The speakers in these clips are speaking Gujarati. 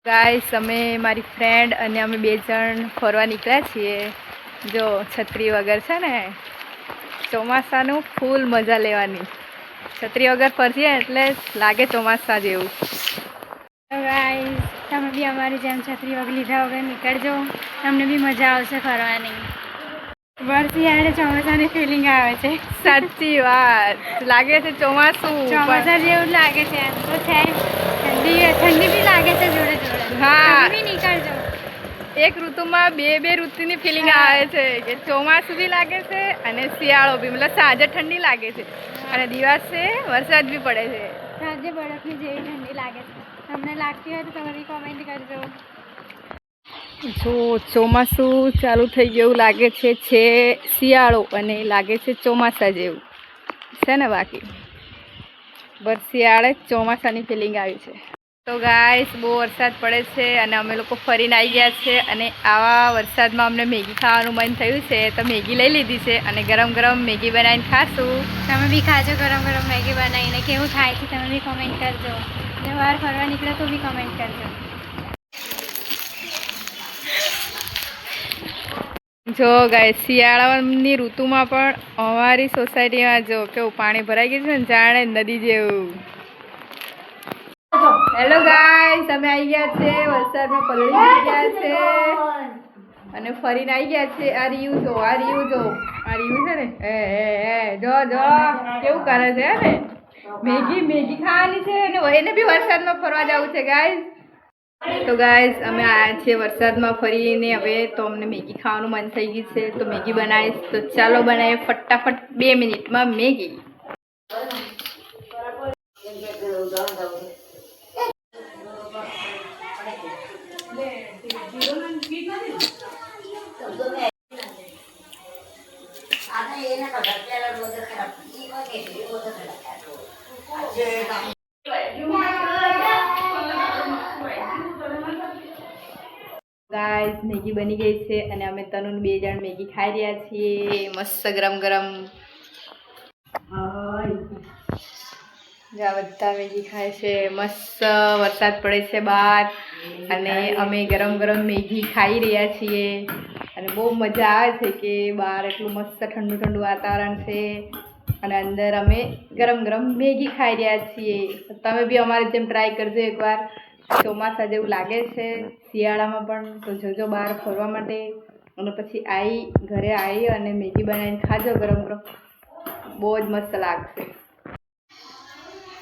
ગાઈસ અમે મારી ફ્રેન્ડ અને અમે બે જણ ફરવા નીકળ્યા છીએ. જો છત્રી વગર છે ને ચોમાસાનું ફૂલ મજા લેવાની. છત્રી વગર ફરતીએ એટલે લાગે ચોમાસા જેવું. તો ગાઈસ તમે બી અમારી જેમ છત્રી વગર લીધા વગર નીકળજો, તમને બી મજા આવશે ફરવાની. વરસી આડે ચોમાસાની ફિલિંગ આવે છે. સાચી વાત, લાગે છે ચોમાસું ચોમાસા જેવું લાગે છે. એમ તો છે ઠંડી બી લાગે છે જોડે જોડે. હા, બી નીકળજો. એક ઋતુમાં બે ઋતુની ફિલિંગ આવે છે કે ચોમાસું બી લાગે છે અને શિયાળો બી. મતલબ સાંજે ઠંડી લાગે છે અને દિવસે વરસાદ બી પડે છે. સાંજે બરફની જેવી ઠંડી લાગે છે. તમને લાગતી હોય તો તમે કોમેન્ટ કરજો. જો ચોમાસું ચાલુ થઈ ગયું લાગે છે શિયાળો અને લાગે છે ચોમાસા જેવું છે ને. બાકી બસ શિયાળે ચોમાસાની ફિલિંગ આવી છે. તો ગાઈસ બહુ વરસાદ પડે છે અને અમે લોકો ફરીને આવી ગયા છે અને આવા વરસાદમાં અમને મેગી ખાવાનું મન થયું છે તો મેગી લઈ લીધી છે અને ગરમ ગરમ મેગી બનાવીને ખાશું. તમે બી ખાજો ગરમ ગરમ મેગી બનાવીને. કેવું થાય છે તમે બી કોમેન્ટ કરજો. જો બહાર ફરવા નીકળો તો બી કોમેન્ટ કરજો. જો ગાઈસ શિયાળાની ઋતુમાં પણ અમારી સોસાયટીમાં જો કેવું પાણી ભરાઈ ગયું છે ને જાણે નદી જેવું. હેલો ગાઈસ, અમે આવી ગયા છે વરસાદમાં પલળી ગયા છે અને ફરીને આવી ગયા છે. આ રીયું જો છે ને જો કેવું કરે છે ને. મેગી ખાવાની છે અને એને બી વરસાદમાં ફરવા જવું છે ગાઈસ. તો ગાઈસ અમે આવ્યા છીએ વરસાદમાં ફરીને. હવે તો અમને મેગી ખાવાનું મન થઈ ગયું છે તો મેગી બનાવીશ. તો ચાલો બનાવીએ ફટાફટ 2 મિનિટમાં મેગી. ગાઈસ મેગી બની ગઈ છે અને અમે તનુન 2 જણ મેગી ખાઈ રહ્યા છીએ મસ્ત ગરમ ગરમ. બધા મેગી ખાય છે. મસ્ત વરસાદ પડે છે બહાર અને અમે ગરમ ગરમ મેગી ખાઈ રહ્યા છીએ અને બહુ મજા આવે છે કે બહાર એટલું મસ્ત ઠંડુ ઠંડુ વાતાવરણ છે અને અંદર અમે ગરમ ગરમ મેગી ખાઈ રહ્યા છીએ. તમે બી અમારી જેમ ટ્રાય કરજો એકવાર. ચોમાસા જેવું લાગે છે શિયાળામાં પણ. તો જોજો બહાર ફરવા માટે અને પછી ઘરે આવી અને મેગી બનાવીને ખાજો ગરમ ગરમ. બહુ જ મસ્ત લાગશે.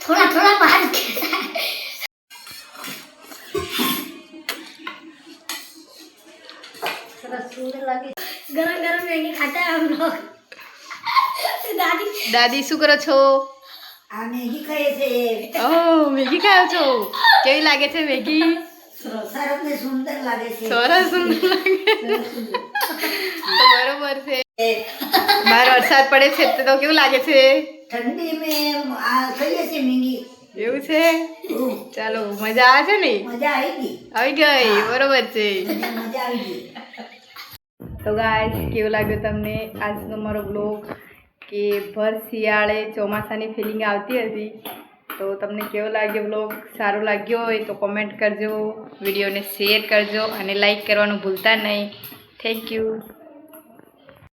થોડા બહાર गरम मैगी खाता है हम लोग. દાદી શું કરો છો? આ મેગી ખાઈએ છે. ઓહ, મેગી ખાઓ છો. કેવી લાગે છે મેગી? સરસ ને સુંદર લાગે છે. સરસ સુંદર લાગે. તો બરોબર છે. બહાર વરસાદ પડે છે તો કેવું લાગે છે? ઠંડી મેં આ ખાઈએ છે મેગી. એવું છે? ચાલો મજા આવે છે ને? મજા આવી ગઈ. બરોબર છે. મજા આવી ગઈ. તો ગાઈસ કેવું લાગ્યું તમને આજનો મારો બ્લોગ? કે ભર શિયાળે ચોમાસાની ફિલિંગ આવતી હતી. તો તમને કેવો લાગ્યો બ્લોગ? સારું લાગ્યો હોય તો કોમેન્ટ કરજો, વિડીયોને શેર કરજો અને લાઈક કરવાનું ભૂલતા નહીં. Thank you.